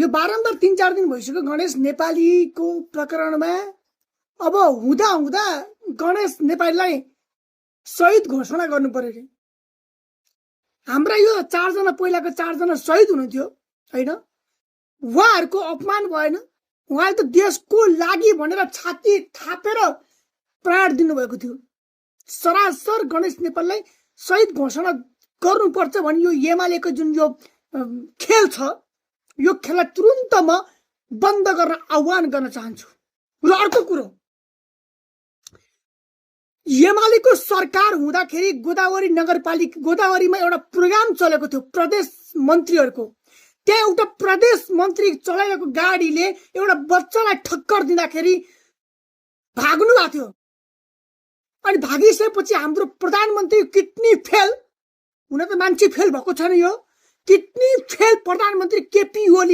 यो बारम्बार 3-4 दिन भइसक्यो गणेश नेपालीको प्रकरणमा अब हुँदा हुँदा गणेश नेपालीलाई शहीद घोषणा गर्नु पर्यो कि हाम्रा यो 4 जना पहिलाको 4 जना शहीद हुनुहुन्थ्यो हैन उहाँहरुको अपमान भएन उहाँले त देशको लागि भनेर छाती थापेर प्राण दिनुभएको थियो सरासर गणेश नेपाललाई शहीद घोषणा गर्नुपर्छ भन्ने यो एमालेको जुन यो खेल छ यो खेललाई तुरुन्त म बन्द गर्न आह्वान गर्न चाहन्छु र अर्को कुरो एमालेको सरकार हुँदाखेरि गोदावरी नगरपालिका गोदावरीमा एउटा प्रोग्राम चलेको थियो प्रदेश मन्त्रीहरुको त्यहाँ एउटा प्रदेश मन्त्री चलाइरहेको गाडीले एउटा बच्चालाई ठक्कर दिँदाखेरि भाग्नु भएको थियो अनि भागिसकेपछि हाम्रो प्रधानमन्त्री किडनी फेल हुन त मान्छे फेल भएको छैन यो किडनी फेल प्रधानमन्त्री केपी ओली